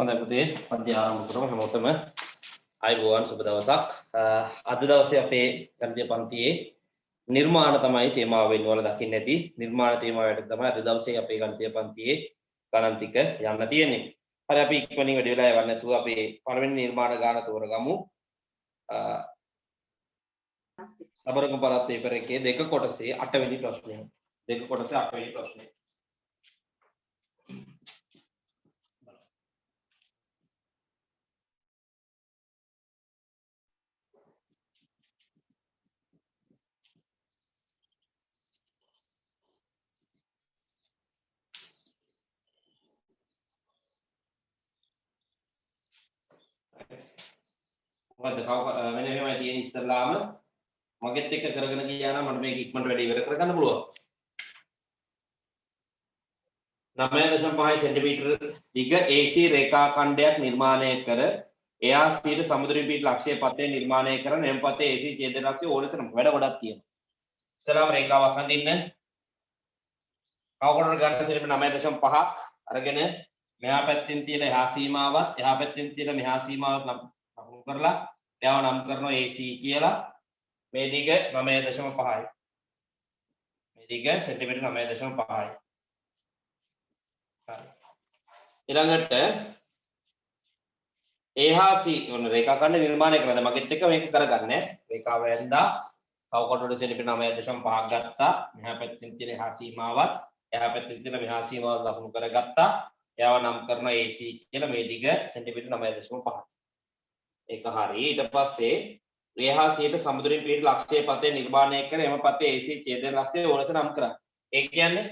හොඳයි පුතේ පන්ති ආරම්භ කරමු හැමෝටම ආයුබෝවන් සුබ දවසක් අද දවසේ අපේ ගණිත පන්තියේ නිර්මාණ තමයි තේමාව වෙන්න වල දකින්න ඇති නිර්මාණ තේමාවට තමයි අද දවසේ අපේ ගණිත පන්තියේ ගණන් ටික යන්න තියෙන්නේ හරි අපි ඉක්මනින් වැඩි වෙලා යවන්න නැතුව අපේ පළවෙනි නිර්මාණ ගාන තෝරගමු සබරක පරත් පේපර් එකේ දෙක කොටසේ 8 වෙනි ප්‍රශ්නය දෙක කොටසේ 8 වෙනි ප්‍රශ්නය මොකද්ද මෙන්න මෙහෙමයි තියෙන්නේ ඉස්සල්ලාම මගෙත් එක්ක කරගෙන ගියා නම් මට මේක ඉක්මනට වැඩි ඉවර කරගන්න පුළුවන් 9.5 සෙන්ටිමීටර දිග AC රේඛා ඛණ්ඩයක් නිර්මාණය කර එයා සීට සමුද්‍රයෙන් පිට ලක්ෂ්‍ය පතේ නිර්මාණය කරන එම් පතේ AC ඡේදන ලක්ෂ්‍ය ඕනතරම් වැඩ ගොඩක් තියෙනවා ඉස්සලාම රේඛාවක් අඳින්න කවකොඩට ගන්න සෙන්ටිමීටර 9.5ක් අරගෙන මෙහා පැත්තෙන් තියෙන එහා සීමාවත් එහා පැත්තෙන් තියෙන මෙහා සීමාවත් ලකුණු කරලා එයාව නම් කරනවා AC කියලා මේ දිග 9.5යි මේ දිග සෙන්ටිමීටර 9.5යි ඊළඟට AHC ඔන්න රේඛා ඛණ්ඩ නිර්මාණය කරලා මගෙත් එක්ක මේක කරගන්නේ රේඛාව ඇඳා කවකොඩට සෙන්ටිමීටර 9.5ක් ගත්තා මෙහා පැත්තෙන් තියෙන එහා සීමාවත් එහා පැත්තෙන් තියෙන මෙහා සීමාවත් ලකුණු කරගත්තා එයාව නම් කරනවා AC කියලා මේ දිග සෙන්ටිමීටර 9.5 ඒක හරි ඊට පස්සේ AHCට සමුද්‍රයෙන් පිට ලක්ෂ්‍ය පතේ නිර්මාණය කර එම පතේ AC ඡේදන ලක්ෂ්‍ය ඕනස නම් කරා ඒ කියන්නේ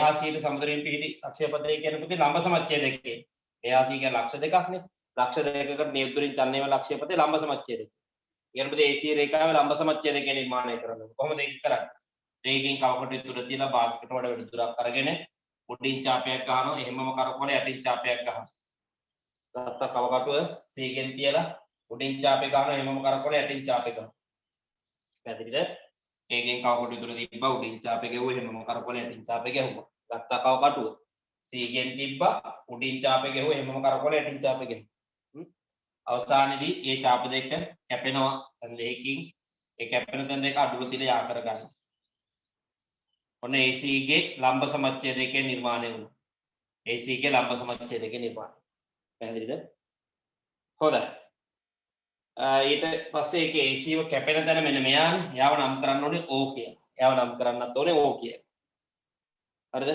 AHCට සමුද්‍රයෙන් පිට ලක්ෂ්‍ය පතේ කියන පුතේ ලම්බ සමච්ඡේදකේ AHC කියන්නේ ලක්ෂ දෙකක් නේ ලක්ෂ දෙකකට නියුක්තරින් චලනයේ ලක්ෂ්‍ය පතේ ලම්බ සමච්ඡේදකේ ඊට පස්සේ AC රේඛාවේ ලම්බ සමච්ඡේදකේ නිර්මාණය කරනවා කොහොමද ඒක කරන්නේ ඒකෙන් කවකට තුර තියලා භාගයකට වඩා වැඩි දුරක් අරගෙන උඩින් චාපයක් ගන්නවා එහෙමම කරකවල යටින් චාපයක් ගන්නවා ගත්ත කවකටුව C ගෙන් තියලා උඩින් චාපේ ගන්නවා එහෙමම කරකවල යටින් චාපේ ගන්නවා පැහැදිලිද ඒකෙන් කවකට තුර තිබ්බා උඩින් චාපේ ගෙවුවා එහෙමම කරකවල යටින් චාපේ ගැහුවා ගත්ත කවකටුව C ගෙන් තිබ්බා උඩින් චාපේ ගෙවුවා එහෙමම කරකවල යටින් චාපේ ගැහුවා අවසානයේදී මේ චාප දෙක කැපෙනවා දැන් දෙකකින් ඒ කැපෙන තැන් දෙක අඩුව තියලා යා කර ගන්නවා ඔන්න AC ගේ ලම්බ සමච්ඡේදකේ නිර්මාණය වුණා. AC ගේ ලම්බ සමච්ඡේදකේ නිර්මාණය. පැහැදිලිද? හොඳයි. ඊට පස්සේ ඒකේ AC ව කැපෙන තැන මෙන්න මෙයානේ. යාව නම් කරන්න ඕනේ O කියලා. යාව නම් කරන්නත් ඕනේ O කියලා. හරිද?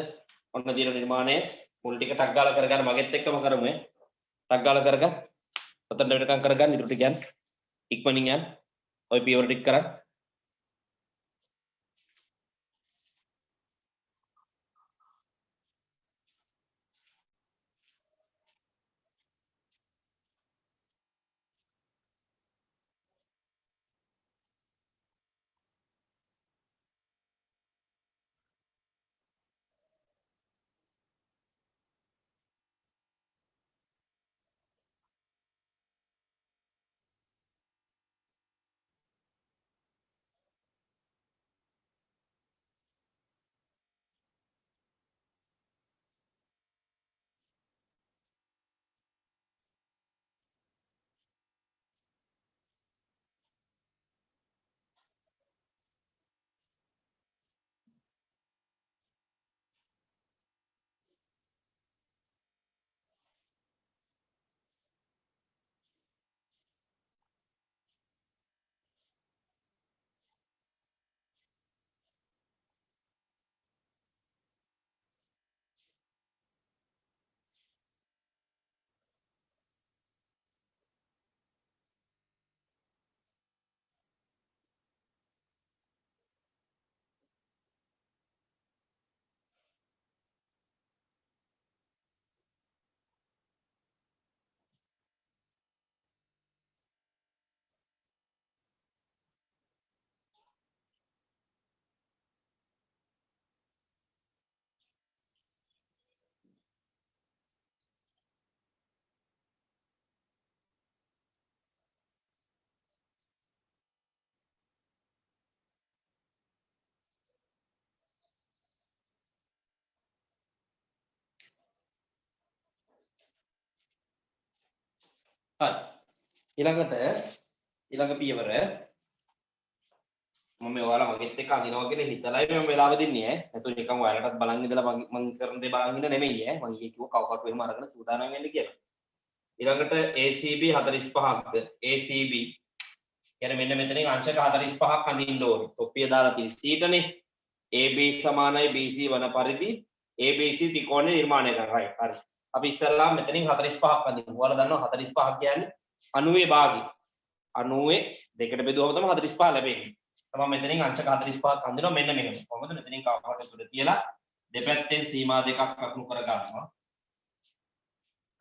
ඔන්න දින නිර්මාණයේ මුල් ටික ටක් ගාලා කරගන්න මගෙත් එක්කම කරමු ඈ. ටක් ගාලා කරගන්න. ඔතන වෙනකන් කරගන්න ඉතුරු ටික යන්න. ඉක්මනින් යන්න. ඔය පියවර ටික කරන්න. හරි ඊළඟ පියවර මම ඔයාලා මගෙත් එක්ක අඳිනවා කියලා හිතලායි මම වෙලාව දෙන්නේ ඈ. නැතු නිකන් ඔයාලටත් බලන් ඉඳලා මම කරන දේ බලන් ඉන්න නෙමෙයි ඈ. මම ඊයේ කිව්වා කවකටු එහෙම අරගෙන සූදානම් වෙන්න කියලා. ඊළඟට ACB 45ක්ද ACB කියන්නේ මෙන්න මෙතනින් අංශක 45ක් අඳින්න ඕනේ. තොප්පිය දාලා තියෙන සීටනේ AB සමානයි BC වන පරිදි ABC ත්‍රිකෝණය නිර්මාණය කරනවා. හරි. අපි ඉස්සල්ලාම මෙතනින් 45ක් අඳිනවා. ඔයාලා දන්නවා 45 කියන්නේ 90 භාගය. 90 දෙකට බෙදුවම තමයි 45 ලැබෙන්නේ. තමයි මෙතනින් අංශක 45ක් අඳිනවා මෙන්න මෙහෙම. කොහොමද මෙතනින් කවකට තුල තියලා දෙපැත්තෙන් සීමා දෙකක් ලකුණු කර ගන්නවා.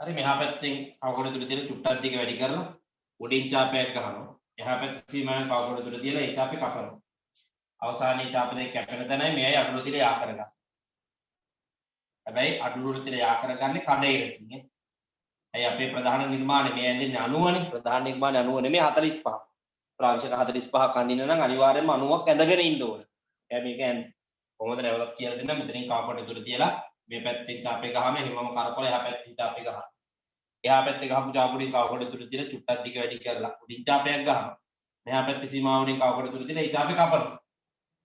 හරි මෙහා පැත්තෙන් කවකට තුල තියලා චුට්ටක් දිග වැඩි කරලා උඩින් චාපයක් ගහනවා. එහා පැත්තේ සීමාවෙන් කවකට තුල තියලා ඒ චාපේ කපනවා. අවසානයේ චාප දෙක කැපෙන තැනයි මෙයයි අඩුව තියලා යා කරගන්න. හැබැයි අඩුව තියලා යා කරගන්නේ කඩේරකින් නේ. ඇයි අපේ ප්‍රධාන නිර්මාණය මේ ඇඳින්නේ 90නේ. ප්‍රධාන නිර්මාණය 90 නෙමෙයි 45. ප්‍රාංශක 45ක් අඳින්න නම් අනිවාර්යයෙන්ම 90ක් ඇඳගෙන ඉන්න ඕනේ. එයා මේක කොහොමද නැවතත් කියලා දෙන්න මෙතනින් කවකට තුල තියලා මේ පැත්තෙන් චාපේ ගහම එහෙමම කරකවල එහා පැත්තෙන් චාපේ ගහනවා. එහා පැත්තේ ගහපු චාපුඩින් කවකට තුල තියලා චුට්ටක් දිග වැඩි කරලා උඩින් චාපයක් ගහනවා. මෙහා පැත්තේ සීමාවලින් කවකට තුල තියලා ඒ චාපේ කපනවා.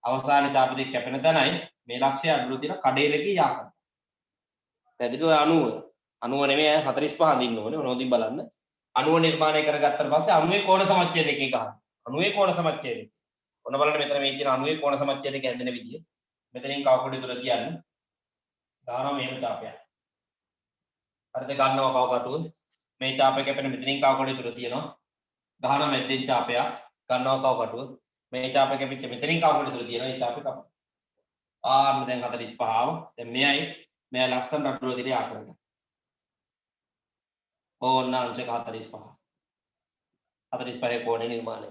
අවසාන චාප දෙක කැපෙන තැනයි මේ ලක්ෂ්‍ය අඩුව තියලා කඩේලකින් යා කරනවා. පැදික 90 නෙමෙයි 45 අඳින්න ඕනේ. මොනවදින් බලන්න. 90 නිර්මාණය කරගත්තාට පස්සේ 90 කෝණ සමච්ඡේද එකේ ගහනවා. 90 කෝණ සමච්ඡේද. ඔන්න බලන්න මෙතන මේ තියෙන 90 කෝණ සමච්ඡේදක ඇඳෙන විදිය. මෙතනින් කවකොඩි තුල තියන්න. දානවා මේම චාපයක්. හරිද ගන්නවා කවකටුව. මේ චාපය කැපෙන මෙතනින් කවකොඩි තුල තියනවා. ගහනවා මෙතෙන් චාපයක්. ගන්නවා කවකටුව. මේ චාපය කැපිච්ච මෙතනින් කවකොඩි තුල තියනවා. මේ චාපය කපනවා. ආන්න දැන් 45 ආව. දැන් මෙයයි ලස්සන අඩුව දිලා යා කරගන්න. ඕන්න අංශක 45. 45 කෝණේ නිර්මාණය.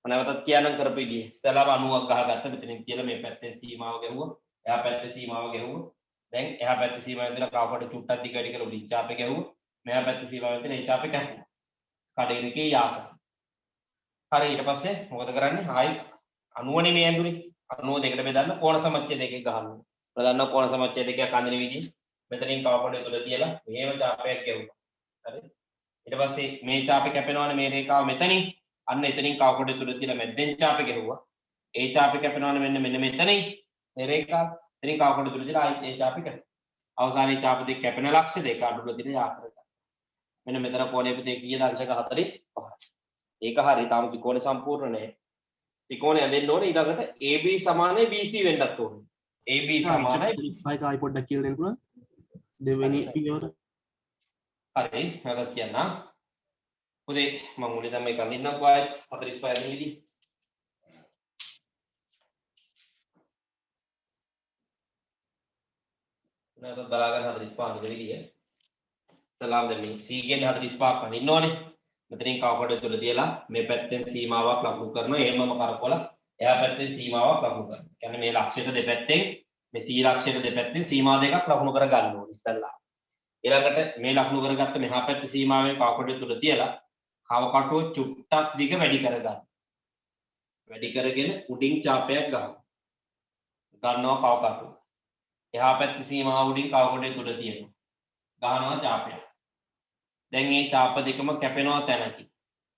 නැවතත් කියනම් කරපු විදිය. ඉතලාම 90ක් ගහගත්ත මෙතනින් කියලා මේ පැත්තෙන් සීමාව ගැහුවා. එහා පැත්තේ සීමාව ගැහුවා. දැන් එහා පැත්තේ සීමාව ඉඳලා කවකට චුට්ටක් දිග වැඩි කරලා උඩින් චාපේ ගැහුවා. මෙහා පැත්තේ සීමාව ඉඳලා ඒ චාපේ කැපුවා. කඩේරකේ යා කරා. හරි ඊට පස්සේ මොකද කරන්නේ? ආයි 90 නේ මේ ඇඳුනේ. 90 දෙකට බෙදන්න කෝණ සමච්ඡේද දෙකක් ගහනවා. ප්‍රධාන කෝණ සමච්ඡේද දෙකක් අඳින විදිහ. මෙතනින් කවකට තුල තියලා මෙහෙම චාපයක් ගැහුවා. හරි. ඊට පස්සේ මේ චාපේ කැපෙනවනේ මේ රේඛාව මෙතනින්. අන්න එතනින් කවකොට තුල තියලා මැද්දෙන් චාපේ ගැහුවා. ඒ චාපේ කැපෙනවනේ මෙන්න මෙතනින්. මේ රේඛාව. එතනින් කවකොට තුල තියලා ආයෙත් ඒ චාපේ කැපෙනවා. අවසානයේ චාප දෙක කැපෙන ලක්ෂ්‍ය දෙක අඩුව තියලා යා කරගන්න. මෙන්න මෙතන කෝණය පුතේ කීයද අංශක 45. ඒක හරි. තාම ත්‍රිකෝණය සම්පූර්ණ නැහැ. ත්‍රිකෝණය ඇඳෙන්න ඕනේ ඊළඟට AB සමානයි BC වෙන්නත් ඕනේ. AB සමානයි BC. ආයි පොඩ්ඩක් කියලා දෙන්න පුළුවන්. දෙවෙනි පියවර. හරි. නැවතත් කියන්න. පුතේ මම මුලින් දැන් මේක අඳින්නම් කොහොමද 45 වෙනි විදිහ. නැවතත් බලාගන්න 45 වෙනි විදිහ. සලාම් දැන් මේ C කියන්නේ 45ක් අඳින්න ඕනේ. මෙතනින් කවකට තුල තියලා මේ පැත්තෙන් සීමාවක් ලකුණු කරනවා. එහෙමම කරකවලා එහා පැත්තෙන් සීමාවක් ලකුණු කරනවා. කියන්නේ මේ ලක්ෂයට දෙපැත්තෙන් මේ C ලක්ෂයට දෙපැත්තෙන් සීමා දෙකක් ලකුණු කර ගන්න ඕනේ ඉස්සල්ලා. ඊළඟට මේ ලකුණු කරගත්ත මෙහා පැත්තේ සීමාවෙන් කවකට තුල තියලා කවකටුව චුට්ටක් දිග වැඩි කරගන්න. වැඩි කරගෙන උඩින් චාපයක් ගන්නවා කවකටුව. එහා පැත්තේ සීමාව උඩින් කවකටේ තුල තියෙනවා. ගහනවා චාපයක්. දැන් මේ චාප දෙකම කැපෙනවා තැනකින්.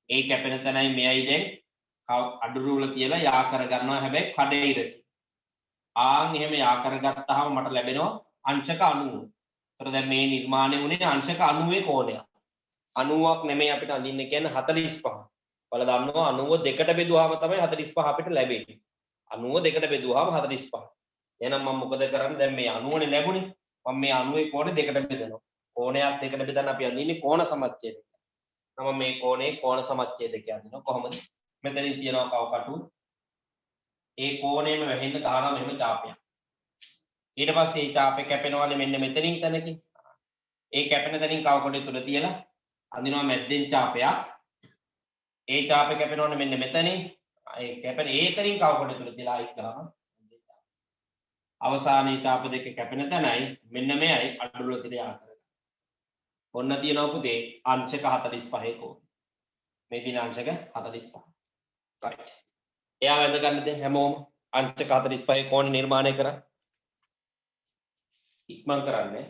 ඒ කැපෙන තැනයි මෙයයි දැන් අඩුරු වල තියලා යා කර ගන්නවා හැබැයි කඩේරකින්. ආන් එහෙම යා කරගත්තාම මට ලැබෙනවා අංශක 90. ඒතර දැන් මේ නිර්මාණය වුණේ අංශක 90 කෝණයක්. 90ක් නෙමෙයි අපිට අඳින්න කියන්නේ 45. ඔයාලා දන්නවා 90 දෙකට බෙදුවාම තමයි 45 අපිට ලැබෙන්නේ. 90 දෙකට බෙදුවාම 45. එහෙනම් මම මොකද කරන්නේ? දැන් මේ 90 නේ ලැබුණේ. මම මේ 90 කෝණේ දෙකට බෙදනවා. කෝණයක් දෙකට බෙදන්න අපි අඳින්නේ කෝණ සමච්ඡේදය. මම මේ කෝණේ කෝණ සමච්ඡේදකයක් අඳිනවා. කොහොමද? මෙතනින් තියෙනවා කවකටුව. ඒ කෝණයම වැහෙන්න ගන්නවා මෙහෙම චාපයක්. ඊට පස්සේ මේ චාපේ කැපෙනවානේ මෙන්න මෙතනින් තැනකින්. ඒ කැපෙන තැනින් කවකටුව තුල තියලා අඳිනවා මැද්දෙන් චාපයක්. ඒ චාපේ කැපෙනවනේ මෙන්න මෙතනින්. ඒ කැපෙන ඒතරින් කවකටුව තුල තියලා ආයිත් ගන්නවා. අවසානයේ චාප දෙක කැපෙන තැනයි මෙන්න මෙයයි අඩුව තියලා යා කරගන්න. ඔන්න තියෙනවා පුතේ අංශක 45 කෝණ. මේ තියෙන අංශක 45. right. එයා වැඳ ගන්න දැන් හැමෝම අංශක 45 කෝණ නිර්මාණය කරා. ඉක්මන් කරන්නේ.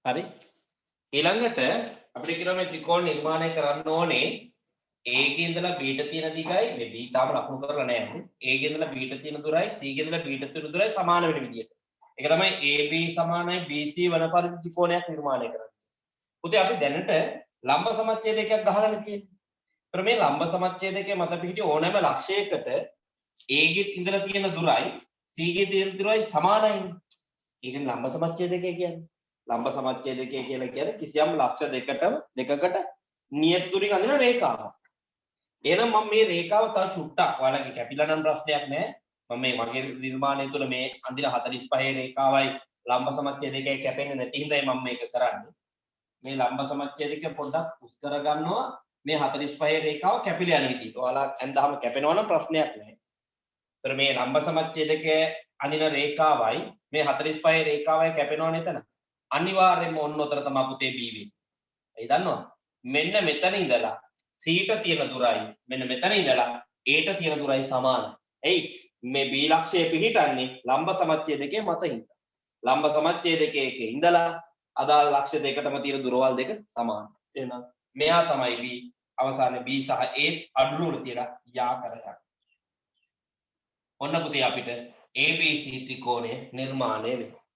හරි ඊළඟට අපිට කියනවා මේ ත්‍රිකෝණ නිර්මාණය කරන්න ඕනේ A ගේ ඉඳලා B ට තියෙන දිගයි මේ B තාම ලකුණු කරලා නැහැ. A ගේ ඉඳලා B ට තියෙන දුරයි C ගේ ඉඳලා B ට තියෙන දුරයි සමාන වෙන විදියට. ඒක තමයි AB සමානයි BC වන පරිදි ත්‍රිකෝණයක් නිර්මාණය කරන්නේ. පුතේ අපි දැනට ලම්බ සමච්ඡේදයක් ගහලානේ තියෙන්නේ. ඒතර මේ ලම්බ සමච්ඡේදකයේ මත පිහිටි ඕනෑම ලක්ෂයකට A ගේ ඉඳලා තියෙන දුරයි C ගේ තියෙන දුරයි සමානයි. ඒකනේ ලම්බ සමච්ඡේදකය කියන්නේ. ලම්බ සමච්ඡේදකය කියලා කියන්නේ කිසියම් ලක්ෂ දෙකකට නියත දුරින් අඳින රේඛාවක්. එහෙනම් මම මේ රේඛාව තව චුට්ටක් ඔයාලගේ කැපිලා නම් ප්‍රශ්නයක් නැහැ. මම මේ මගේ නිර්මාණය තුළ මේ අඳින 45 රේඛාවයි ලම්බ සමච්ඡේදකයයි කැපෙන්නේ නැති හින්දායි මම මේක කරන්නේ. මේ ලම්බ සමච්ඡේදකය පොඩ්ඩක් උස් කරගන්නවා මේ 45 රේඛාව කැපිලා යන විදිහට. ඔයාලා ඇඳාම කැපෙනවා නම් ප්‍රශ්නයක් නැහැ. ඒතර මේ ලම්බ සමච්ඡේදකයේ අඳින රේඛාවයි මේ 45 රේඛාවයි කැපෙනවනේ එතන. අනිවාර්යයෙන්ම ඔන්න උතර තමයි පුතේ B වෙන්නේ. ඒ දන්නවද? මෙන්න මෙතන ඉඳලා C ට තියෙන දුරයි මෙන්න මෙතන ඉඳලා A ට තියෙන දුරයි සමානයි. එයි මේ B ලක්ෂයේ පිහිටන්නේ ලම්බ සමච්ඡේදකයේ මත හින්දා. ලම්බ සමච්ඡේදකයේ ඉඳලා අදාළ ලක්ෂ දෙකටම තියෙන දුරවල් දෙක සමානයි. එහෙනම් මෙයා තමයි B අවසානයේ B සහ A අඩුරුවල තියලා යා කරගන්න. ඔන්න පුතේ අපිට ABC ත්‍රිකෝණය නිර්මාණය වෙනවා.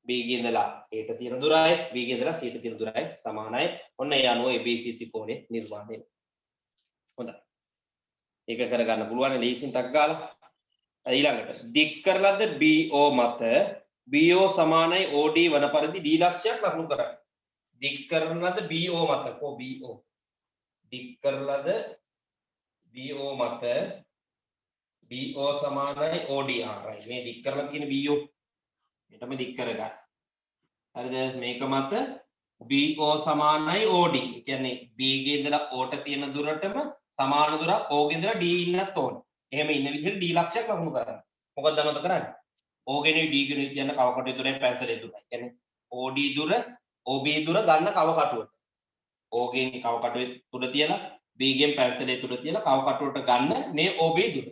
B ගේ ඉඳලා A ට තියෙන දුරයි B ගේ ඉඳලා C ට තියෙන දුරයි සමානයි. ඔන්න ඒ අනුව ABC ත්‍රිකෝණය නිර්මාණය වෙනවා. හොඳයි. ඒක කරගන්න පුළුවන් ලීසින් ටක් ගාලා. ඊළඟට දික් කරලද BO මත BO සමානයි OD වන පරිදි D ලක්ෂයක් ලකුණු කරන්න. දික් කරන ලද BO මත කො BO දික් කරලද BO මත BO සමානයි OD right මේ දික් කරලා තියෙන BO මෙතන දික් කරගන්න. හරිද මේක මත BO සමානයි OD. ඒ කියන්නේ B ගේ ඉඳලා O ට තියෙන දුරටම සමාන දුරක් O ගේ ඉඳලා D ඉන්නත් ඕනේ. එහෙම ඉන්න විදිහට D ලක්ෂයක් ලකුණු කරන්න. මොකක්ද දන්නවද කරන්නේ? O ගෙනුයි D ගෙනුයි කියන කව කටුවේ දුරයි පැන්සලේ දුරයි. ඒ කියන්නේ OD දුර OB දුර ගන්න කව කටුවට. O ගෙන් කව කටුවේ තුඩ තියලා B ගෙන් පැන්සලේ තුඩ තියලා කව කටුවට ගන්න මේ OB දුර.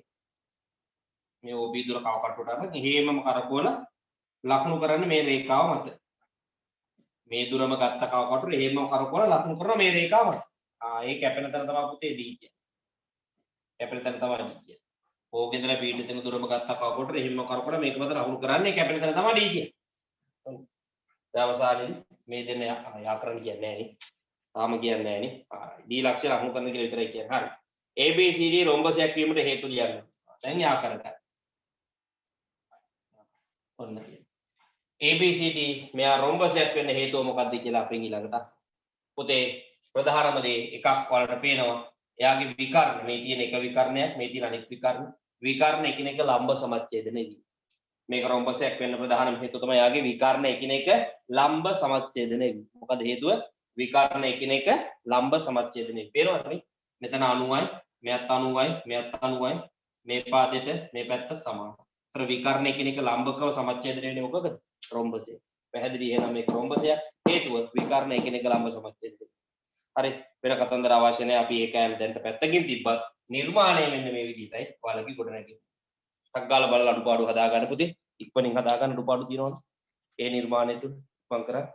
මේ OB දුර කව කටුවට අරන් එහෙමම කරකවලා ලකුණු කරන්න මේ රේඛාව මත. මේ දුරම ගත්ත කව කටුව එහෙමම කරකවලා ලකුණු කරන මේ රේඛාව මත. ඒ කැපෙන තැන තමයි පුතේ D කියන්නේ. කැපෙන තැන තමයි D කියන්නේ. O ගෙන් ඉඳලා B ට දෙන දුරම ගත්ත කව කටුව එහෙමම කරකවලා මේක මත ලකුණු කරන්නේ කැපෙන තැන තමයි D කියන්නේ. දවසාලේ මේ දෙන්න යා කරන්න කියන්නේ නැහැ නේ. තාම කියන්නේ නැහැ නේ. D ලක්ෂය ලකුණු කරන්න කියලා විතරයි කියන්නේ. හරි. ABCD රොම්බසයක් වීමට හේතු ලියන්න. දැන් යා කරගන්න. ඔන්න ABCD මෙයා රොම්බසයක් වෙන්න හේතුව මොකක්ද කියලා අපෙන් ඊළඟට පුතේ ප්‍රධානම දේ එකක් වලට පේනවා එයාගේ විකර්ණ මේ තියෙන එක විකර්ණයක් මේ තියෙන අනෙක් විකර්ණ එකිනෙක ලම්බ සමච්ඡේදනය වීම මේක රොම්බසයක් වෙන්න ප්‍රධානම හේතුව තමයි එයාගේ විකර්ණ එකිනෙක ලම්බ සමච්ඡේදනය වීම මොකද හේතුව විකර්ණ එකිනෙක ලම්බ සමච්ඡේදනය පේනවනේ මෙතන 90යි මෙයත් 90යි මෙයත් 90යි මේ පාදෙට මේ පැත්තත් සමානයි අර විකර්ණ එකිනෙක ලම්බකව සමච්ඡේදනය වෙන්නේ මොකකද රොම්බසය. පැහැදිලි එහෙනම් මේක රොම්බසය හේතුව විකර්ණ එකිනෙක ලම්බ සමච්ඡේදනය. හරි වෙන කතන්දර අවශ්‍ය නැහැ අපි ඒක ඇල දැන්ට පැත්තකින් තිබ්බත් නිර්මාණය මෙන්න මේ විදිහටයි ඔයාලගේ ගොඩනැගෙන්නේ. ටක් ගාලා බලලා අඩුපාඩු හදා ගන්න පුතේ. ඉක්මනින් හදා ගන්න අඩුපාඩු තියෙනවනේ. ඒ නිර්මාණය තුල මම කරා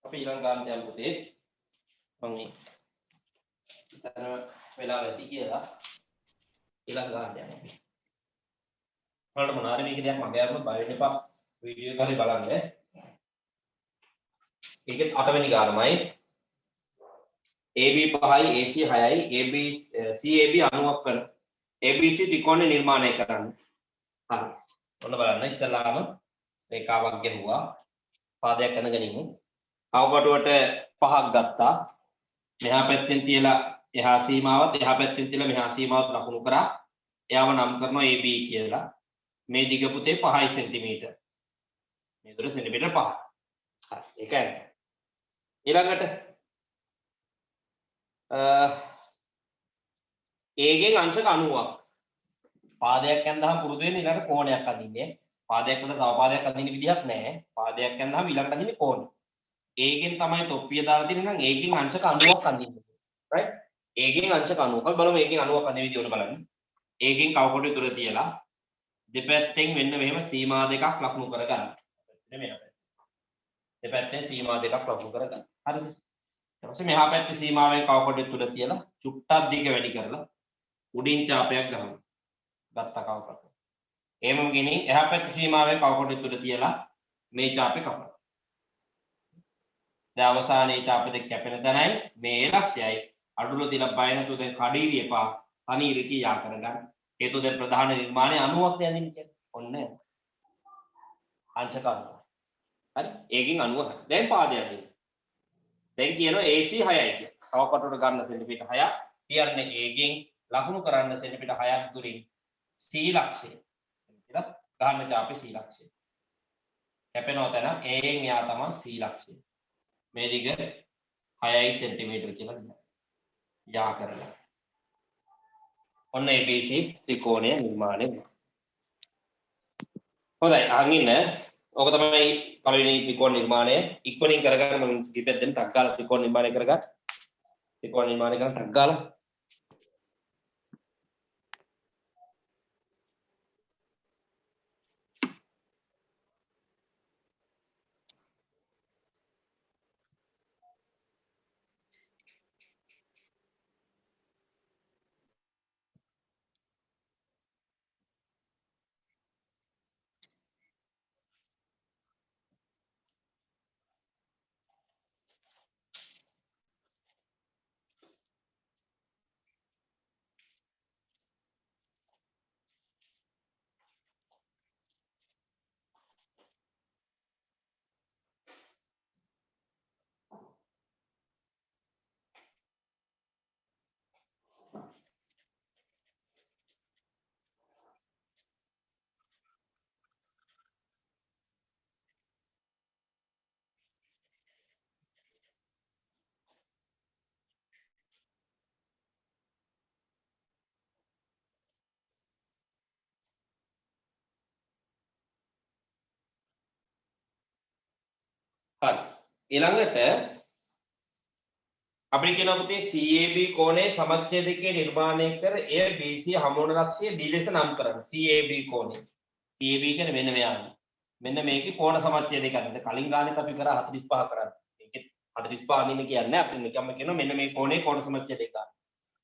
අපි ඊළඟ ගානට යමු පුතේ. මම මේ වෙලාව ඇති කියලා ඊළඟ ගානට යමු අපි. ඔයාලට මොනාරි මේක දෙයක් මගේ අරමුණ බය වෙන්න එපා. වීඩියෝ එක හරි බලන්න. ඒකෙත් 8 වෙනි ගානමයි. AB 5යි AC 6යි AB CAB 90ක් කරන ABC ත්‍රිකෝණය නිර්මාණය කරන්න. හරි. ඔන්න බලන්න ඉස්සලාම රේඛාවක් ගෙනුවා. පාදයක් අඳගෙන ඉමු. අවකටුවට 5ක් ගත්තා. මෙහා පැත්තෙන් තියලා එහා සීමාවත් එහා පැත්තෙන් තියලා මෙහා සීමාවත් ලකුණු කරා. එයාව නම් කරනවා AB කියලා. මේ දිග පුතේ 5 cm. මේ දුර සෙන්ටිමීටර් 5. හරි. ඒකයි. ඊළඟට ඒගෙන් අංශක 90ක්. පාදයක් යනදාම පුරුදු වෙන ඊළඟට කෝණයක් අඳින්නේ. පාදයක් අඳලා තව පාදයක් අඳින්න විදිහක් නැහැ. පාදයක් යනදාම ඊළඟට අඳින්නේ කෝණය. ඒගෙන් තමයි තොප්පිය දාලා තියෙන්නේ නම් ඒගෙන් අංශක 90ක් අඳින්න. right? ඒගෙන් අංශක 90ක්. අපි බලමු ඒගෙන් 90ක් අඳින විදිහ උඩ බලන්න. ඒගෙන් කවකොටුවේ දුර තියලා දෙපැත්තෙන් මෙන්න මෙහෙම සීමා දෙකක් ලකුණු කරගන්න. මෙන්න දෙපැත්තෙන් සීමා දෙකක් ලකුණු කරගන්න. හරිද? ඊට පස්සේ මෙහා පැත්තේ සීමාවෙන් කවකොටුවේ තුල තියලා චුට්ටක් දිග වැඩි කරලා උඩින් චාපයක් ගහනවා. ගත්ත කවකොටුව. එහෙමම ගෙනින් එහා පැත්තේ සීමාවෙන් කවකොටුවේ තුල තියලා මේ චාපේ කපනවා. දැන් අවසානයේ චාප දෙක කැපෙන තැනයි මේ ලක්ෂයයි අඩුල තියලා බය නැතුව දැන් කඩීරි එපා තනීරි කියා කරගන්න. හේතුව දැන් ප්‍රධාන නිර්මාණය 90ක් යන්නේ කියන්නේ. ඔන්න අංශක 90. හරි. ඒකෙන් 90 හරි. දැන් පාදයක් දෙන්න. දැන් කියනවා AC 6යි කියලා. කවකොටුවට ගන්න සෙන්ටිමීටර් 6ක් කියන්නේ ඒගෙන් ලකුණු කරන්න සෙන්ටිමීටර් 6ක් දුරින් C ලක්ෂය. කියලා ගන්න චාපේ C ලක්ෂය. කැපෙනවා තැන Aෙන් යා තමයි C ලක්ෂය. මේ දිග 6 සෙන්ටිමීටර කියලා දෙනවා. යා කරලා. ඔන්න ABC ත්‍රිකෝණය නිර්මාණය වෙනවා. හොඳයි අහන් ඉන්න. ඕක තමයි පළවෙනි ත්‍රිකෝණ නිර්මාණය. ඉක්මනින් කරගන්න මම කිව්වෙත් දැන් ටක් ගාලා ත්‍රිකෝණ නිර්මාණය කරගන්න. ත්‍රිකෝණ නිර්මාණය කරලා ටක් ගාලා හරි. ඊළඟට අපිට කියනවා පුතේ CAB කෝණයේ සමච්ඡේදකයේ නිර්මාණය කර එය BC හමුවන ලක්ෂය D ලෙස නම් කරන්න. CAB කෝණය. CAB කියන්නේ මෙන්න මෙයානේ. මෙන්න මේකේ කෝණ සමච්ඡේදයක් ගන්න. කලින් ගානෙත් අපි කරා 45 කරා. මේකෙත් 45 අනින්න කියන්නේ අපි නිකම්ම කියනවා මෙන්න මේ කෝණේ කෝණ සමච්ඡේදයක් ගන්න.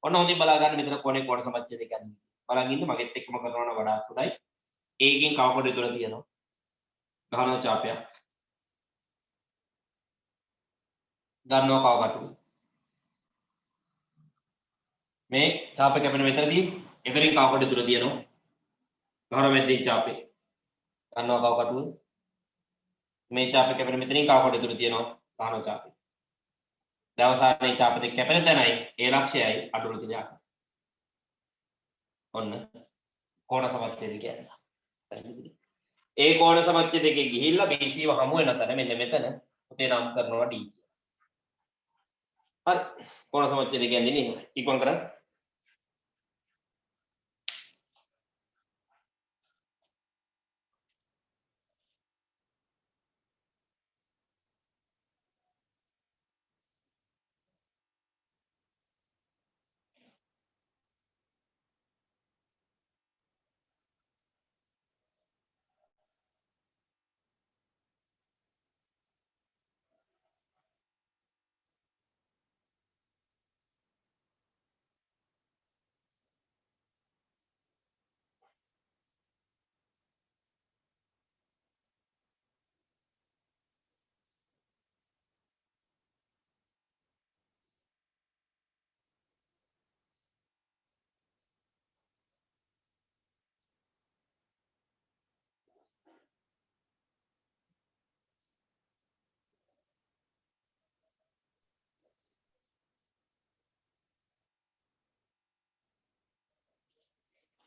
ඔන්න හොඳින් බලා ගන්න මෙතන කෝණේ කෝණ සමච්ඡේදයක් ගන්න. බලන් ඉන්න මගෙත් එක්කම කරනවා නම් වඩා හොඳයි. ඒකෙන් කවකොටුවේ තුල තියෙනවා. ගහනවා චාපයක්. ගන්නවා කවකොටුව. මේ චාපේ කැපෙන මෙතනදී එතනින් කව කටු දුර තියෙනවා. ගහන මැද්දේ චාපේ. ගන්නවා කව කටුව. මේ චාපේ කැපෙන මෙතනින් කව කටු දුර තියෙනවා. ගහනවා චාපේ. දවසානේ චාපේ දෙක කැපෙන තැනයි ඒ ලක්ෂයයි අඩුල තියා. ඔන්න කෝණ සමච්ඡේද කියන්නේ. ඒ කෝණ සමච්ඡේද දෙකේ ගිහිල්ලා BC ව හමු වෙන තැන මෙන්න මෙතන උතේ නම් කරනවා D. හරි. කෝණ සමච්ඡේද කියන්නේ නේ. ඉක්මන් කරන්න.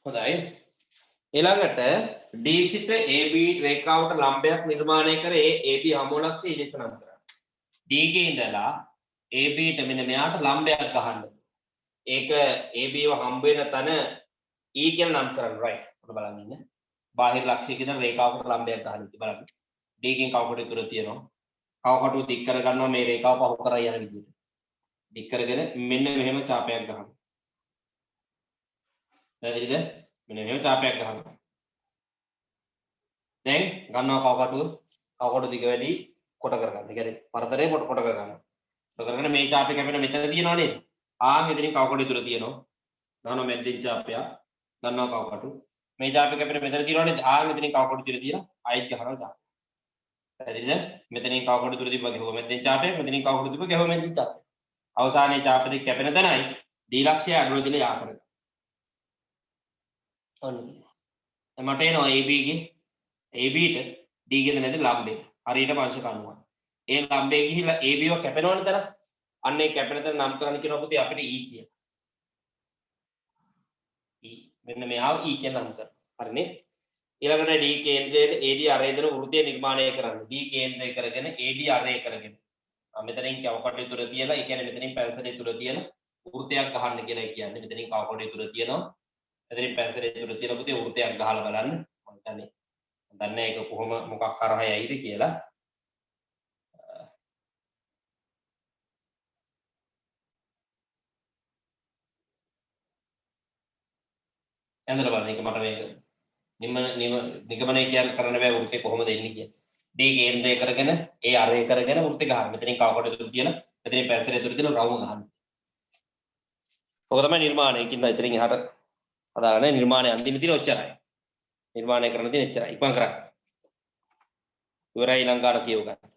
හොඳයි. ඊළඟට D සිට AB රේඛාවට ලම්බයක් නිර්මාණය කර ඒ AB හමුවලක්ෂය ඉලෙස නම් කරන්න. D ගේ ඉඳලා AB ට මෙන්න මෙයාට ලම්බයක් ගහන්න. ඒක AB ව හම්බ වෙන තැන E කියලා නම් කරන්න right. ඔන්න බලන්න ඉන්න. බාහිර ලක්ෂයක ඉඳන් රේඛාවකට ලම්බයක් ගහන්න ඉතින් බලන්න. D ගෙන් කව කොටු තුර තියෙනවා. කව කොටු දික් කර ගන්නවා මේ රේඛාව පහු කරා යන විදිහට. දික් කරගෙන මෙන්න මෙහෙම ඡාපයක් ගහනවා. පැහැදිලිද? මෙන්න මෙහෙම ඡාපයක් ගහනවා. දැන් ගන්නවා කව කොටු දිග වැඩි කොට කරගන්න. ඒ කියන්නේ පරතරේ කොට කරගන්න. කොට කරගෙන මේ ඡාපේ කැපෙන මෙතන තියෙනවා නේද? මෙතනින් කව කොටු තුර තියෙනවා. ගන්නවා මැද්දෙන් ඡාපයක්. ගන්නවා කව කොටු. මේ ඡාපේ කැපෙන මෙතන තියෙනවා නේද? මෙතනින් කව කොටු තුර තියලා ආයෙත් ගහනවා ඡාපය. පැහැදිලිද? මෙතනින් කව කොටු තුර තිබ්බ ගැහුවා මැද්දෙන් ඡාපයක්. මෙතනින් කව කොටු තිබ්බ ගැහුවා මැද්දෙන් ඡාපයක්. අවසානයේ ඡාප දෙක කැපෙන තැනයි D ලක්ෂය අඩුව දිලා යා කරගන්න. ඔන්න. මට එනවා AB ගේ AB ට D ගෙද නැති ලම්බේ. හරියට වංශක අනුව. ඒ ලම්බේ ගිහිල්ලා AB ව කැපෙනවනේ තර. අන්න ඒ කැපෙන තැන නම් කරන්න කියනවා පුතේ අපිට E කියලා. E මෙන්න මෙයාව E කියලා නම් කරනවා. හරිනේ? ඊළඟට D කේන්ද්‍රයේ AD අරය දෙන වෘත්තය නිර්මාණය කරන්න. D කේන්ද්‍රය කරගෙන AD අරය කරගෙන. මෙතනින් කවකටේ තුර තියලා ඒ කියන්නේ මෙතනින් පැන්සලේ තුර තියලා වෘත්තයක් ගහන්න කියලා කියන්නේ. මෙතනින් කවකටේ තුර තියනවා. මෙතනින් පැන්සලේ තුර තියලා පුතේ වෘත්තයක් ගහලා බලන්න. මම දන්නේ ඒක කොහොම මොකක් කරහා යයිද කියලා. ඇඳලා බලන්න ඒක මට මේක නිගමනය කියන්න කරන්න බෑ වෘත්තේ කොහොමද එන්නේ කියලා. D කේන්ද්‍රය කරගෙන ඒ අරය කරගෙන වෘත්තේ ගහන්න. මෙතනින් කවකටේ තුර තියලා මෙතනින් පැන්සලේ තුර තියලා රවුම ගහන්න. ඔක තමයි නිර්මාණය. කින්ද ඉතින් එහාට අදාළනේ නිර්මාණය අන්තිම තියෙන ඔච්චරයි. නිර්මාණය කරන්න තියෙන එච්චරයි. ඉක්මන් කරන්න. ඉවරයි ලංකාවට කියව ගන්න.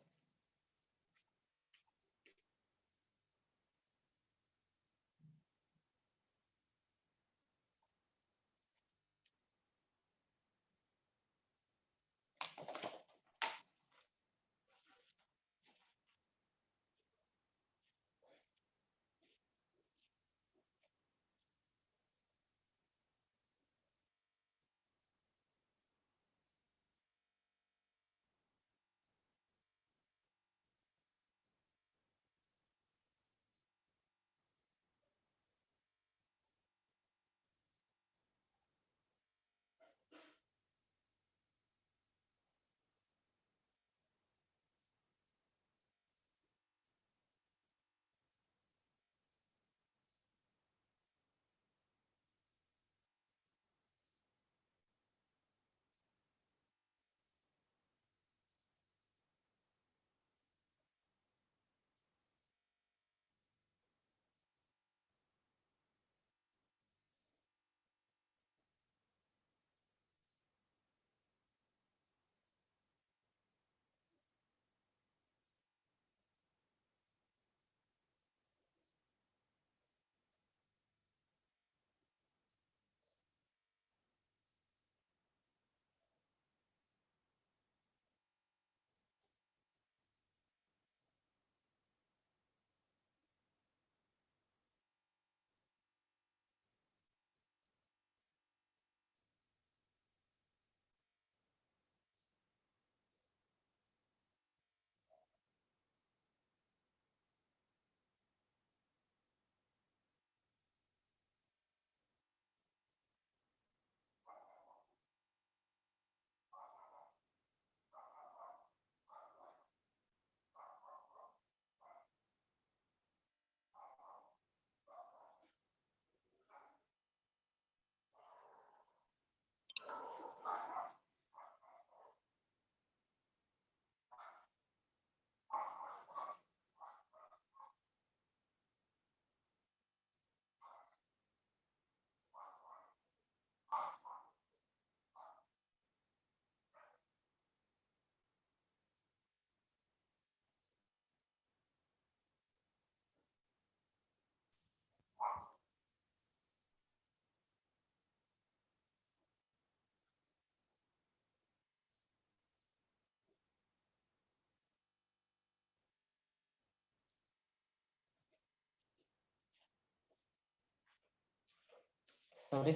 හරි